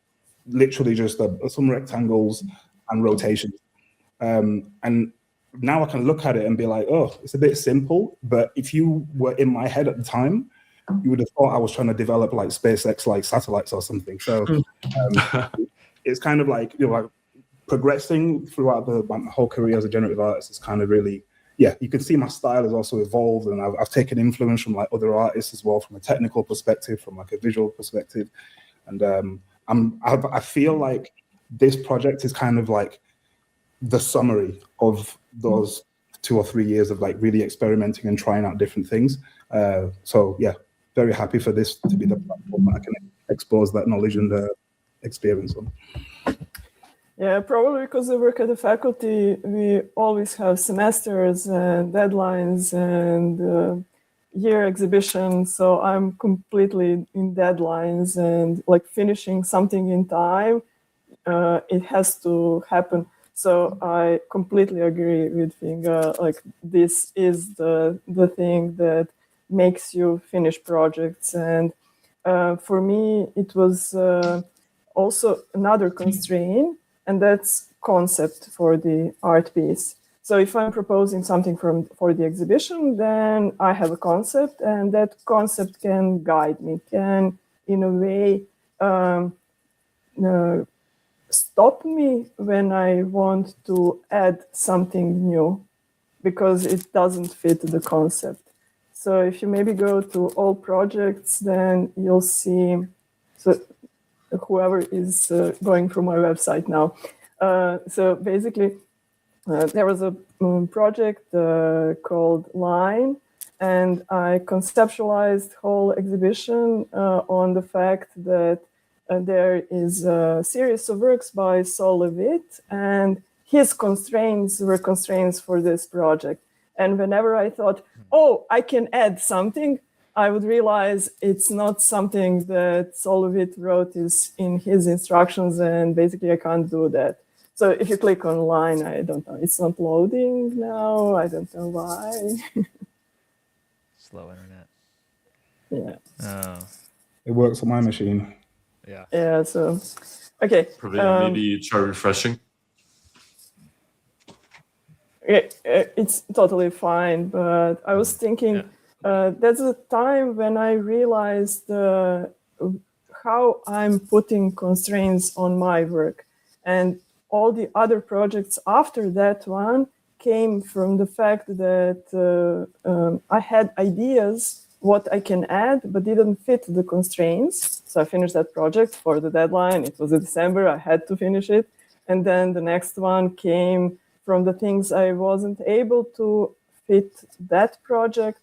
S2: literally just some rectangles and rotations. And now I can look at it and be like, oh, it's a bit simple. But if you were in my head at the time, you would have thought I was trying to develop like SpaceX like satellites or something. So it's kind of like like progressing throughout my whole career as a generative artist. It's kind of really, yeah, you can see my style has also evolved, and I've taken influence from like other artists as well, from a technical perspective, from like a visual perspective. And I feel like this project is kind of like the summary of those 2 or 3 years of like really experimenting and trying out different things. So yeah, very happy for this to be the platform that I can expose that knowledge and experience on.
S4: Yeah, probably because I work at the faculty, we always have semesters and deadlines and year exhibitions. So I'm completely in deadlines, and like finishing something in time, it has to happen. So I completely agree with Finga. Like this is the thing that makes you finish projects. And for me, it was also another constraint, and that's concept for the art piece. So if I'm proposing something for the exhibition, then I have a concept, and that concept can guide me, can in a way stop me when I want to add something new. because it doesn't fit the concept. So if you maybe go to all projects, then you'll see, so whoever is going through my website now. So basically, there was a project called Line, and I conceptualized whole exhibition on the fact that there is a series of works by Sol Levitt, and his constraints were constraints for this project. And whenever I thought, oh, I can add something, I would realize it's not something that Sol Levitt wrote is in his instructions, and basically I can't do that. So if you click on Line, I don't know, it's not loading now. I don't know why.
S1: Slow internet.
S4: Yeah.
S1: Oh,
S2: It works on my machine.
S1: yeah.
S4: Yeah, so, okay.
S5: Praveen, maybe try refreshing.
S4: It's totally fine, but I was thinking that's a time when I realized how I'm putting constraints on my work. And all the other projects after that one came from the fact that I had ideas what I can add, but didn't fit the constraints. So I finished that project for the deadline. It was in December, I had to finish it. And then the next one came from the things I wasn't able to fit that project.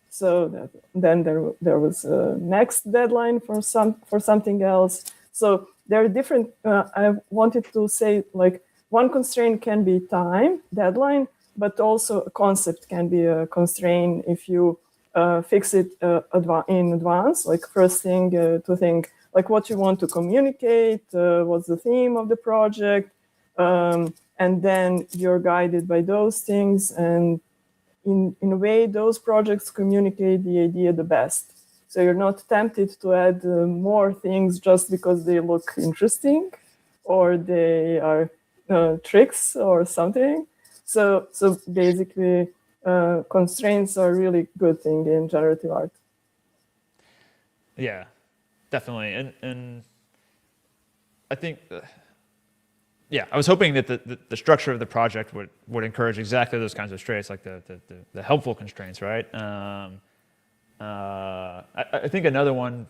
S4: So then there was a next deadline for something else. So there are different, I wanted to say, like, one constraint can be time, deadline, but also a concept can be a constraint if you fix it in advance, like first thing to think, like what you want to communicate, what's the theme of the project, and then you're guided by those things, and in a way those projects communicate the idea the best. So you're not tempted to add more things just because they look interesting or they are tricks or something. So basically constraints are a really good thing in generative art.
S1: Yeah, definitely. And I think, yeah, I was hoping that the structure of the project would encourage exactly those kinds of traits, like the helpful constraints, right? I think another one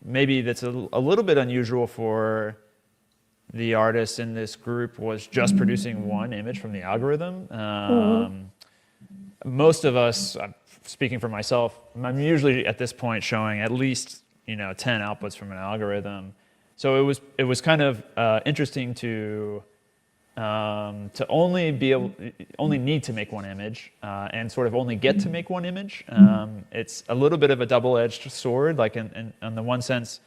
S1: maybe that's a little bit unusual for the artists in this group was just producing one image from the algorithm. Most of us, speaking for myself, I'm usually at this point showing at least 10 outputs from an algorithm. So it was kind of interesting to only need to make one image and sort of only get to make one image. It's a little bit of a double-edged sword. Like in the one sense,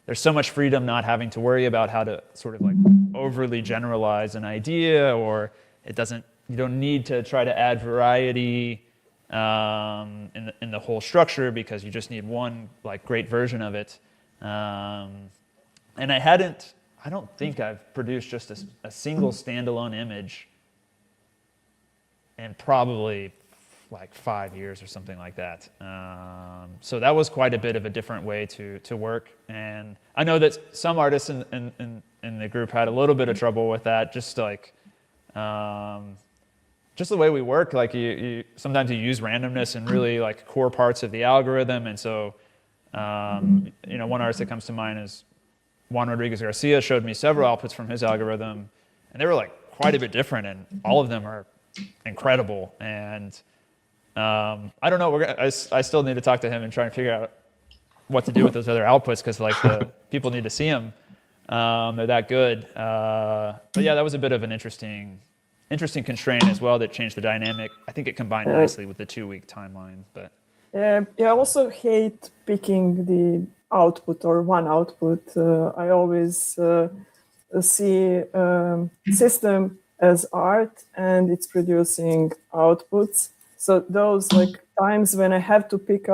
S1: there's so much freedom not having to worry about how to sort of like overly generalize an idea, or you don't need to try to add variety in the whole structure because you just need one like great version of it. And I don't think I've produced just a single standalone image in probably like 5 years or something like that. So that was quite a bit of a different way to work. And I know that some artists in the group had a little bit of trouble with that, just like just the way we work. Like you sometimes you use randomness in really like core parts of the algorithm. And so one artist that comes to mind is Juan Rodriguez Garcia. Showed me several outputs from his algorithm, and they were like quite a bit different, and all of them are incredible. And I don't know. I still need to talk to him and try and figure out what to do with those other outputs, because like the people need to see them. They're that good. But yeah, that was a bit of an interesting constraint as well that changed the dynamic. I think it combined nicely with the 2-week timeline. But
S4: yeah, I also hate picking the output or one output. I always see system as art, and it's producing outputs. So those like times when I have to pick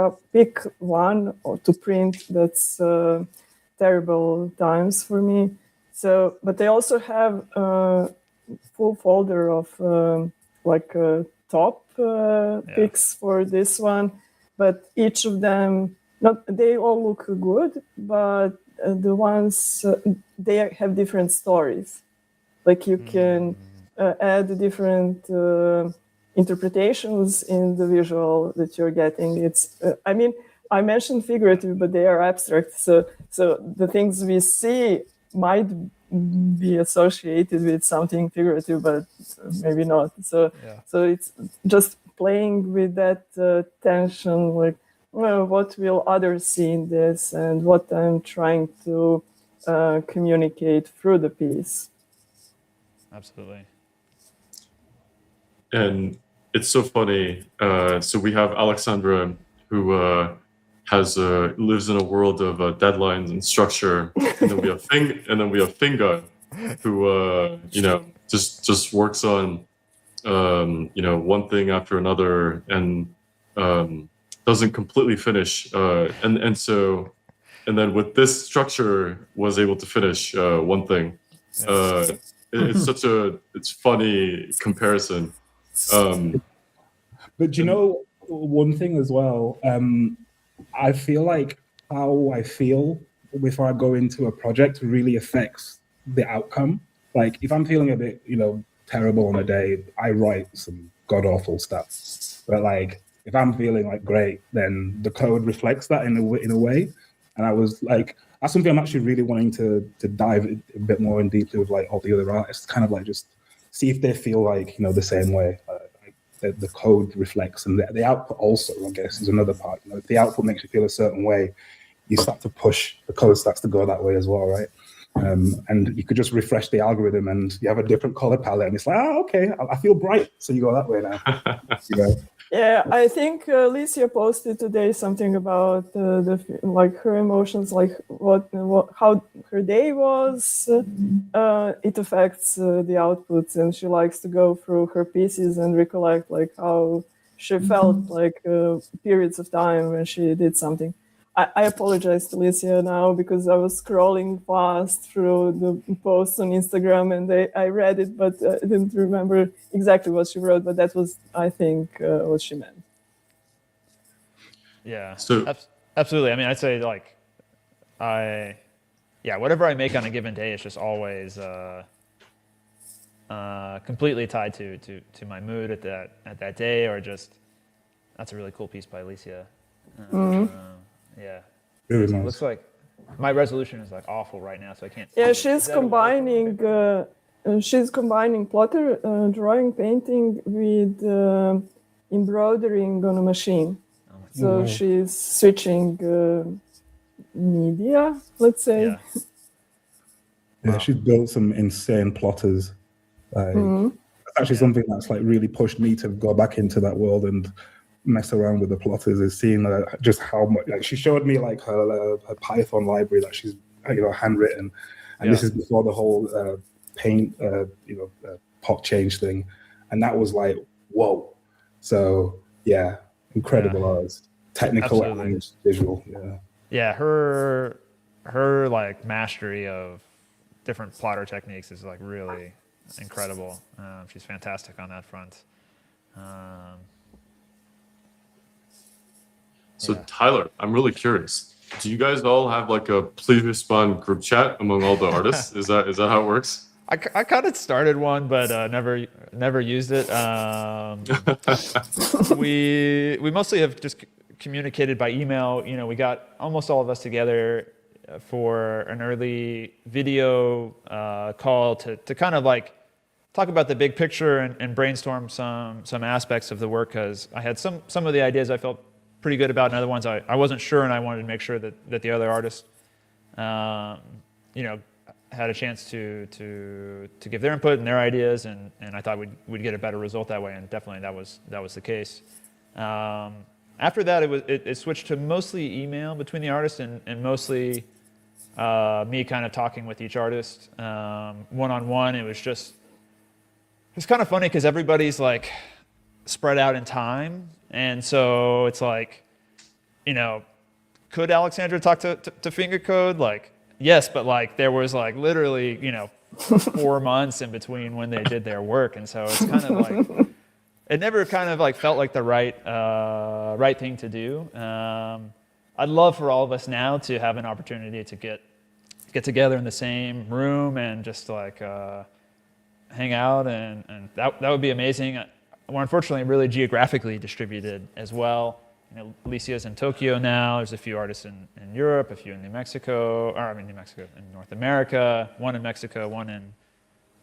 S4: one or to print, that's terrible times for me. So, but they also have a full folder of top picks for this one, but each of them, they all look good, but the ones they have different stories. Like you can add different interpretations in the visual that you're getting. It's, I mean, I mentioned figurative, but they are abstract. So the things we see might be associated with something figurative, but maybe not. So it's just playing with that tension, like, well, what will others see in this, and what I'm trying to communicate through the piece.
S1: Absolutely.
S5: And it's so funny. So we have Aleksandra, who lives in a world of deadlines and structure, and then we have Finga, who just works on one thing after another, and doesn't completely finish. And then with this structure, was able to finish one thing. It's funny comparison.
S2: But you know, one thing as well, I feel like how I feel before I go into a project really affects the outcome. Like if I'm feeling a bit, terrible on a day, I write some god awful stuff. But like if I'm feeling like great, then the code reflects that in a way. And I was like, that's something I'm actually really wanting to dive a bit more in deeply with like all the other artists, kind of like just see if they feel like, the same way. The code reflects, and the output also, I guess, is another part. If the output makes you feel a certain way, you start to push, the code starts to go that way as well, right? And you could just refresh the algorithm and you have a different color palette, and it's like, okay, I feel bright, so you go that way now.
S4: Yeah, I think Alicia posted today something about like her emotions, like how her day was. It affects the outputs, and she likes to go through her pieces and recollect like how she felt like periods of time when she did something. I apologize to Alicia now because I was scrolling fast through the posts on Instagram, and I read it, but I didn't remember exactly what she wrote, but that was, I think, what she meant.
S1: Yeah,
S5: so
S1: absolutely. I mean, I'd say like, whatever I make on a given day is just always completely tied to my mood at that day, or just, that's a really cool piece by Alicia. Yeah.
S2: Really nice.
S1: Looks like my resolution is like awful right now, so I can't.
S4: Yeah, she's combining plotter drawing, painting with embroidering on a machine. So she's switching media, let's say.
S1: Yeah.
S2: Yeah, she's built some insane plotters. That's actually something that's like really pushed me to go back into that world and mess around with the plotters, is seeing just how much, like, she showed me like her Python library that she's handwritten, and this is before the whole paint pot change thing, and that was like, whoa. So yeah, incredible artist, technical and visual.
S1: Her like mastery of different plotter techniques is like really incredible. She's fantastic on that front.
S5: So Tyler, I'm really curious. Do you guys all have like a please respond group chat among all the artists? Is that how it works?
S1: I kind of started one, but never used it. We mostly have just communicated by email. We got almost all of us together for an early video call to kind of like talk about the big picture and brainstorm some aspects of the work, because I had some of the ideas I felt pretty good about, and other ones I wasn't sure, and I wanted to make sure that the other artists, had a chance to give their input and their ideas, and I thought we'd get a better result that way, and definitely that was the case. After that, it switched to mostly email between the artists, and mostly me kind of talking with each artist one-on-one. It's kind of funny because everybody's like spread out in time, and so it's like, could Aleksandra talk to fingacode? Like, yes, but like there was like literally 4 months in between when they did their work, and so it's kind of like it never kind of like felt like the right thing to do. I'd love for all of us now to have an opportunity to get together in the same room and just like hang out, and that would be amazing. we're unfortunately really geographically distributed as well. You know, Alicia's in Tokyo now. There's a few artists in Europe, a few in New Mexico, in North America, one in Mexico, one in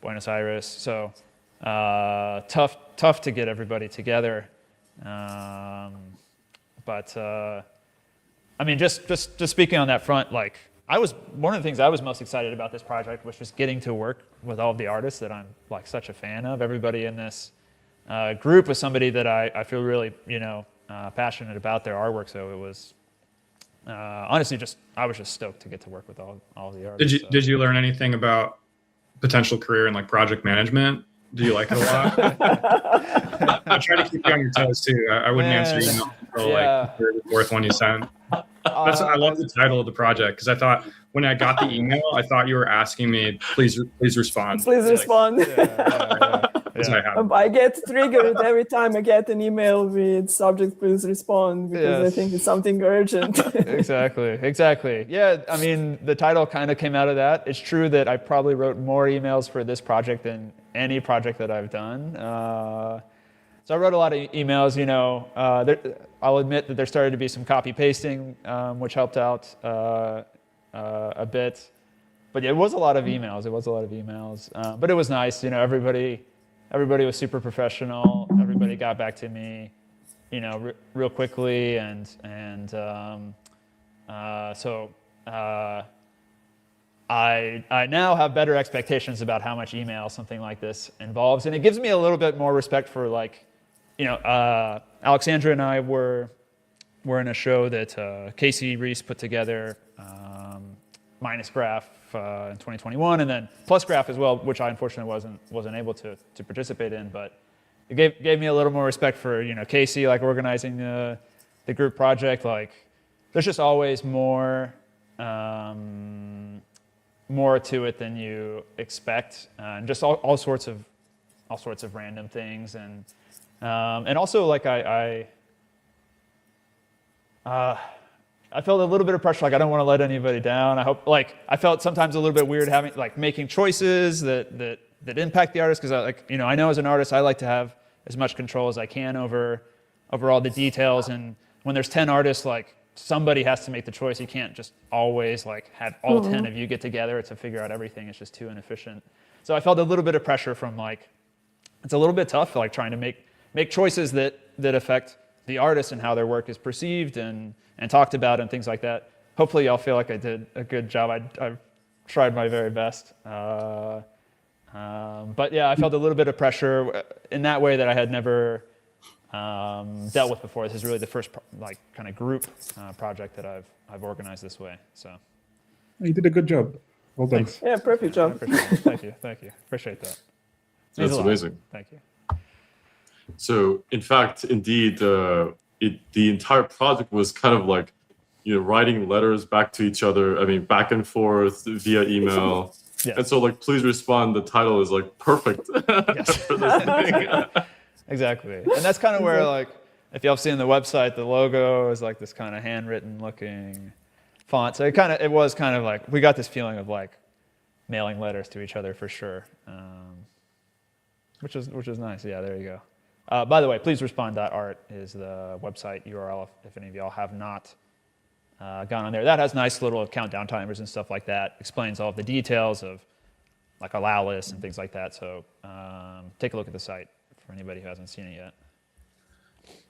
S1: Buenos Aires. So tough to get everybody together. But I mean, just speaking on that front, like one of the things I was most excited about this project was just getting to work with all of the artists that I'm like such a fan of. Everybody in this group was somebody that I feel really, passionate about their artwork. So it was honestly I was just stoked to get to work with all of the artists.
S3: Did you learn anything about potential career in like project management? Do you like it a lot? I try to keep you on your toes too. I wouldn't answer email until like the fourth one you sent. I love the title of the project because I thought when I got the email, I thought you were asking me, please respond.
S4: Please respond. I get triggered every time I get an email with subject please respond because I think it's something urgent.
S1: Exactly. Yeah, I mean, the title kind of came out of that. It's true that I probably wrote more emails for this project than any project that I've done. So I wrote a lot of emails, I'll admit that there started to be some copy pasting, which helped out a bit. But yeah, it was a lot of emails. But it was nice, everybody was super professional. Everybody got back to me, real quickly. So I now have better expectations about how much email something like this involves. And it gives me a little bit more respect for Aleksandra and I were in a show that Casey Reese put together, minus Graph in 2021, and then plus Graph as well, which I unfortunately wasn't able to participate in. But it gave me a little more respect for Casey, like organizing the group project. Like there's just always more to it than you expect, and just all sorts of random things, and also like I felt a little bit of pressure. Like I don't want to let anybody down. I felt sometimes a little bit weird having making choices that impact the artist, because I know as an artist I like to have as much control as I can over all the details. And when there's 10 artists, somebody has to make the choice. You can't just always have all 10 of you get together to figure out everything. It's just too inefficient. So I felt a little bit of pressure from it's a little bit tough to make choices that affect the artist and how their work is perceived and talked about and things like that. Hopefully y'all feel like I did a good job. I tried my very best. But yeah, I felt a little bit of pressure in that way that I had never dealt with before. This is really the first kind of group project that I've organized this way. So
S2: you did a good job. Well done.
S4: Thanks. Yeah, perfect job.
S1: Thank you. Appreciate that.
S5: That's amazing.
S1: Thank you.
S5: So, in fact, indeed, the entire project was kind of writing letters back to each other. I mean, back and forth via email.
S1: Yes.
S5: And so, please respond. The title is perfect for this thing.
S1: Exactly. And that's kind of where, if y'all have seen the website, the logo is this kind of handwritten looking font. So it was kind of we got this feeling of mailing letters to each other for sure, which is nice. Yeah, there you go. By the way, pleaserespond.art is the website URL if any of y'all have not gone on there. That has nice little countdown timers and stuff like that. Explains all of the details of allow lists and things like that. So take a look at the site for anybody who hasn't seen it yet.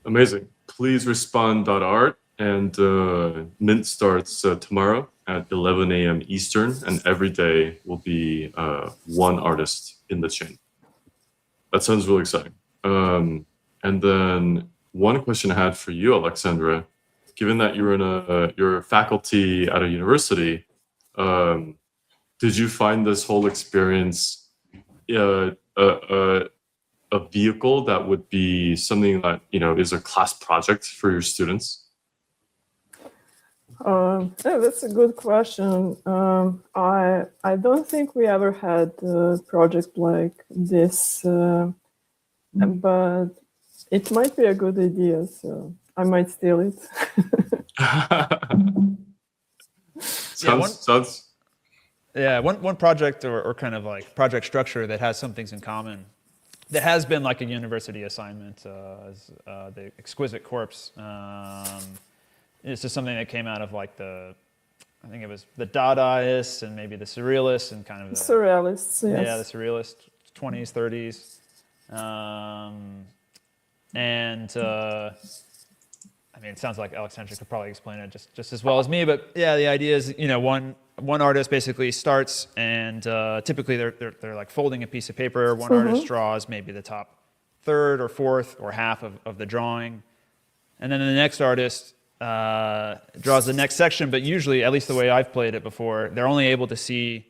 S5: Amazing. Pleaserespond.art, and Mint starts tomorrow at 11 a.m. Eastern, and every day will be one artist in the chain. That sounds really exciting. And then one question I had for you, Aleksandra, given that you're faculty at a university, did you find this whole experience a vehicle that would be something that is a class project for your students?
S4: Yeah, that's a good question. I don't think we ever had a project like this. But it might be a good idea, so I might steal it.
S1: One project or kind of project structure that has some things in common that has been like a university assignment, the Exquisite Corpse. It's just something that came out of like I think it was the Dadaists and maybe the Surrealists and kind of
S4: Surrealists, yes.
S1: yeah, the Surrealist 20s, 30s. I mean, it sounds like Aleksandra could probably explain it just as well as me, but yeah, the idea is, one artist basically starts and typically they're like folding a piece of paper. One artist draws maybe the top third or fourth or half of the drawing. And then the next artist draws the next section, but usually, at least the way I've played it before, they're only able to see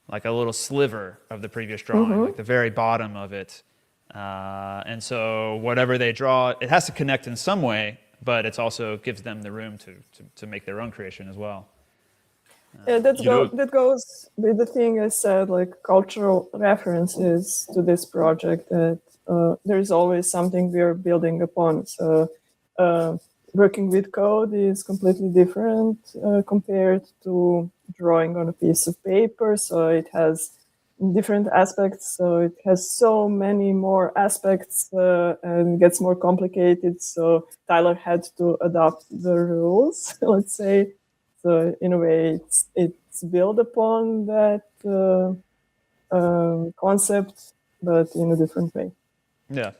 S1: like a little sliver of the previous drawing, like the very bottom of it. And so whatever they draw, it has to connect in some way, but it also gives them the room to make their own creation as well.
S4: Yeah, that goes with the thing I said, like cultural references to this project, that there's always something we are building upon. So working with code is completely different compared to drawing on a piece of paper. So it has different aspects. So it has so many more aspects and gets more complicated. So Tyler had to adopt the rules, let's say. So in a way, it's built upon that concept, but in a different way.
S1: Yeah.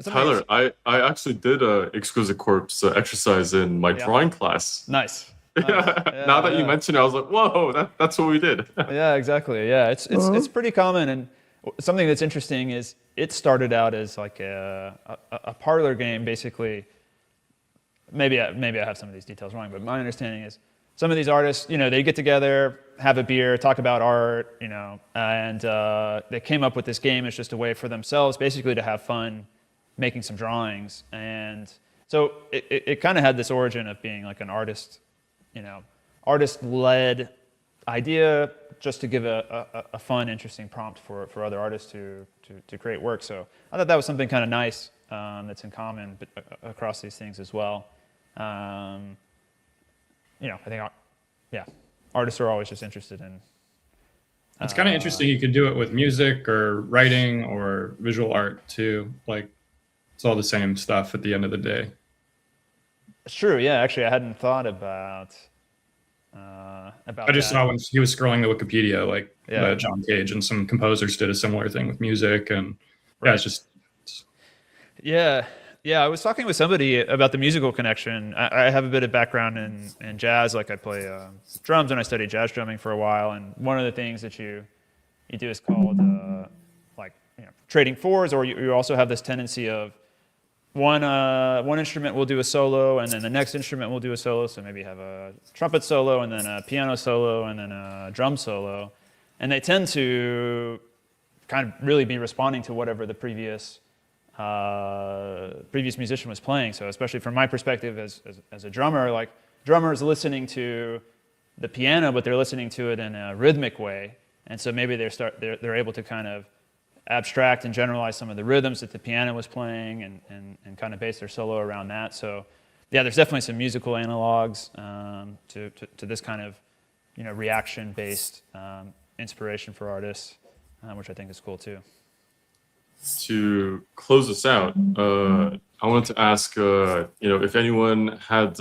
S5: Tyler, I actually did a Exquisite Corpse exercise in my drawing class.
S1: Nice.
S5: Yeah, now that you mention it, I was like, whoa, that's what we did.
S1: Yeah, exactly. Yeah, it's pretty common, and something that's interesting is it started out as like a parlor game, basically. Maybe I have some of these details wrong, but my understanding is some of these artists, they get together, have a beer, talk about art, and they came up with this game as just a way for themselves, basically to have fun making some drawings. And so it kind of had this origin of being like an artist, artist-led idea, just to give a fun, interesting prompt for other artists to create work. So I thought that was something kind of nice that's in common across these things as well. I think, artists are always just interested in.
S3: It's kind of interesting. You could do it with music or writing or visual art too. Like, it's all the same stuff at the end of the day.
S1: It's true. Yeah, actually, I hadn't thought about.
S3: I just saw when he was scrolling the Wikipedia, like John Cage and some composers did a similar thing with music, and it's just. Yeah.
S1: Yeah, I was talking with somebody about the musical connection. I have a bit of background in jazz, like I play drums and I studied jazz drumming for a while. And one of the things that you do is called trading fours, or you also have this tendency of one instrument will do a solo, and then the next instrument will do a solo. So maybe you have a trumpet solo, and then a piano solo, and then a drum solo, and they tend to kind of really be responding to whatever the previous musician was playing. So especially from my perspective as a drummer, like drummers listening to the piano, but they're listening to it in a rhythmic way, and so maybe they're able to kind of abstract and generalize some of the rhythms that the piano was playing and kind of base their solo around that. So yeah, there's definitely some musical analogs to this kind of reaction-based inspiration for artists, which I think is cool too.
S5: To close us out, I wanted to ask, if anyone had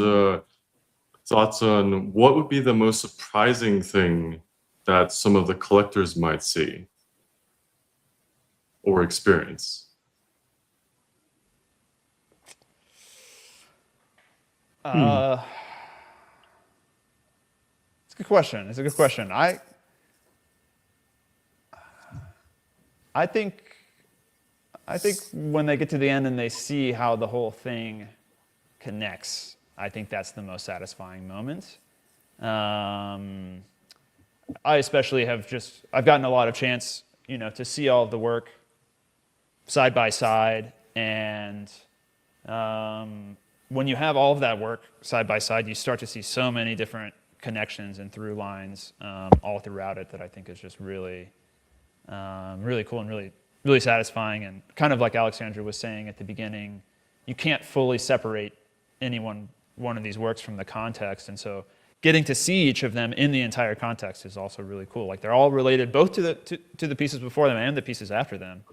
S5: thoughts on what would be the most surprising thing that some of the collectors might see or experience.
S1: It's a good question. It's a good question. I think when they get to the end and they see how the whole thing connects, I think that's the most satisfying moment. I especially I've gotten a lot of chance, to see all of the work side by side, and when you have all of that work side by side, you start to see so many different connections and through lines all throughout it that I think is just really, really cool and really, really satisfying. And kind of like Aleksandra was saying at the beginning, you can't fully separate one of these works from the context, and so getting to see each of them in the entire context is also really cool. Like they're all related both to the pieces before them and the pieces after them.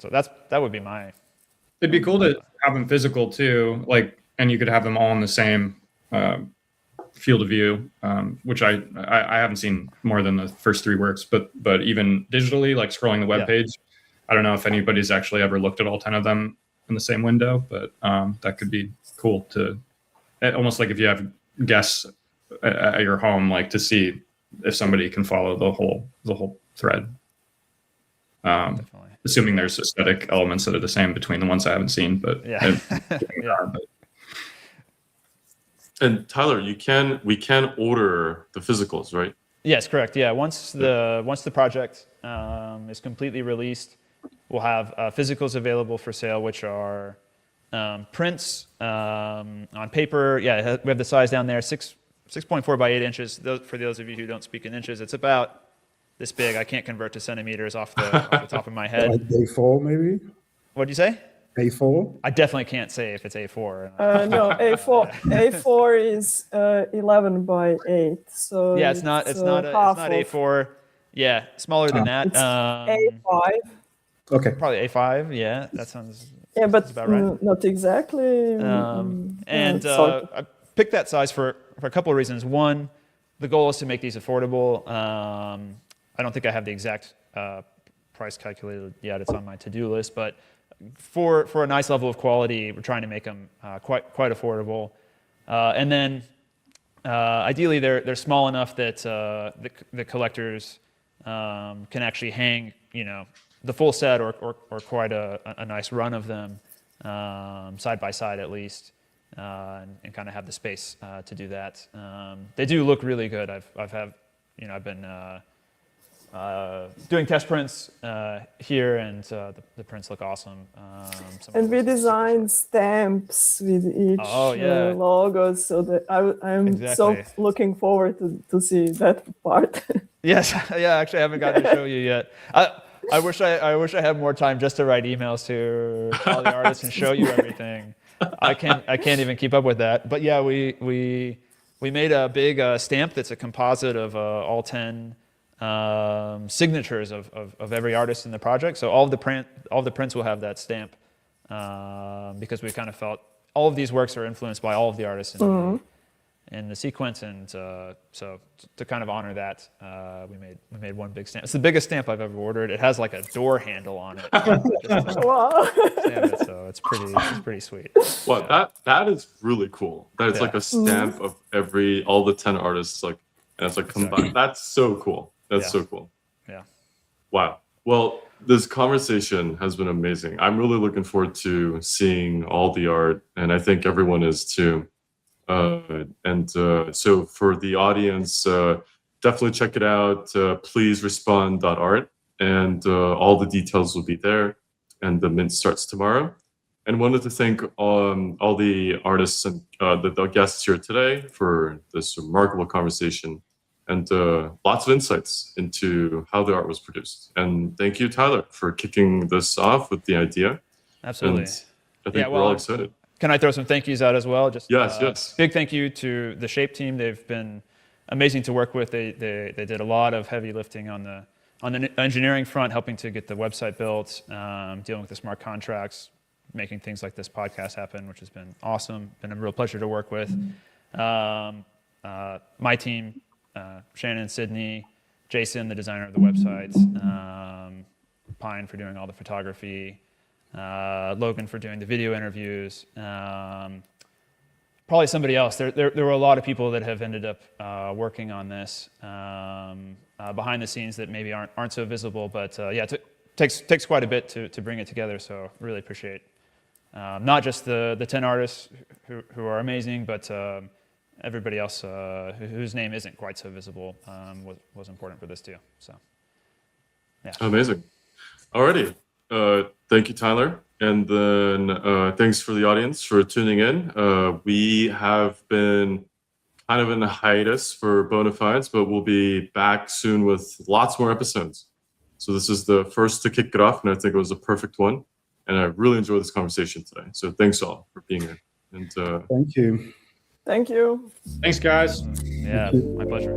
S1: So that would be my.
S3: It'd be cool to have them physical too, like, and you could have them all in the same field of view, which I haven't seen more than the first 3 works, but even digitally, like scrolling the web page, I don't know if anybody's actually ever looked at all 10 of them in the same window, but that could be cool to almost like if you have guests at your home, like to see if somebody can follow the whole thread.
S1: Definitely.
S3: Assuming there's aesthetic elements that are the same between the ones I haven't seen, but
S1: Yeah.
S5: And Tyler, we can order the physicals, right?
S1: Yes, correct. Yeah, once the project is completely released, we'll have physicals available for sale, which are prints on paper. Yeah, we have the size down there, 6.4 by 8 inches. For those of you who don't speak in inches, it's about this big. I can't convert to centimeters off the top of my head.
S2: Like A4 maybe?
S1: What'd you say?
S2: A4?
S1: I definitely can't say if it's A4.
S4: No, A4 is 11 by 8. So
S1: Yeah, it's not
S4: half of
S1: A4. Yeah, smaller than that.
S4: A5.
S2: Okay.
S1: Probably A5. Yeah, that sounds.
S4: Yeah, but
S1: about right.
S4: not exactly.
S1: I picked that size for a couple of reasons. One, the goal is to make these affordable. I don't think I have the exact price calculated yet. It's on my to-do list, but for a nice level of quality, we're trying to make them quite affordable. And then ideally, they're small enough that the collectors can actually hang, the full set or quite a nice run of them side by side at least, and kind of have the space to do that. They do look really good. I've been doing test prints here, and the prints look awesome.
S4: And we designed stamps with each logo, so that I'm so looking forward to see that part.
S1: Yes, yeah. Actually, I haven't gotten to show you yet. I wish I had more time just to write emails to all the artists and show you everything. I can't even keep up with that. But yeah, we made a big stamp that's a composite of all 10 signatures of every artist in the project. So all the prints will have that stamp because we kind of felt all of these works are influenced by all of the artists in the sequence, and so to kind of honor that, we made one big stamp. It's the biggest stamp I've ever ordered. It has like a door handle on it.
S4: Wow!
S1: So it's pretty sweet.
S5: Well, that is really cool. That it's like a stamp of all the 10 artists, like, and it's like combined. That's so cool. That's so cool.
S1: Yeah.
S5: Wow. Well, this conversation has been amazing. I'm really looking forward to seeing all the art, and I think everyone is too. So for the audience, definitely check it out. Pleaserespond.art, and all the details will be there. And the mint starts tomorrow. And wanted to thank all the artists and the guests here today for this remarkable conversation, and lots of insights into how the art was produced. And thank you, Tyler, for kicking this off with the idea.
S1: Absolutely.
S5: And I think we're all excited.
S1: Can I throw some thank yous out as well?
S5: Yes.
S1: Big thank you to the Shape team. They've been amazing to work with. They did a lot of heavy lifting on the engineering front, helping to get the website built, dealing with the smart contracts, making things like this podcast happen, which has been awesome. Been a real pleasure to work with. My team, Shannon, Sydney, Jason, the designer of the website, Pine for doing all the photography, Logan for doing the video interviews, probably somebody else. There were a lot of people that have ended up working on this behind the scenes that maybe aren't so visible, but it takes quite a bit to bring it together. So really appreciate not just the 10 artists who are amazing, but everybody else whose name isn't quite so visible was important for this too. So yeah,
S5: amazing. Alrighty. Thank you, Tyler. And then thanks for the audience for tuning in. We have been kind of in a hiatus for Bonafides, but we'll be back soon with lots more episodes. So this is the first to kick it off, and I think it was a perfect one. And I really enjoyed this conversation today. So thanks all for being here. And
S2: thank you.
S4: Thank you.
S3: Thanks, guys.
S1: yeah, my pleasure.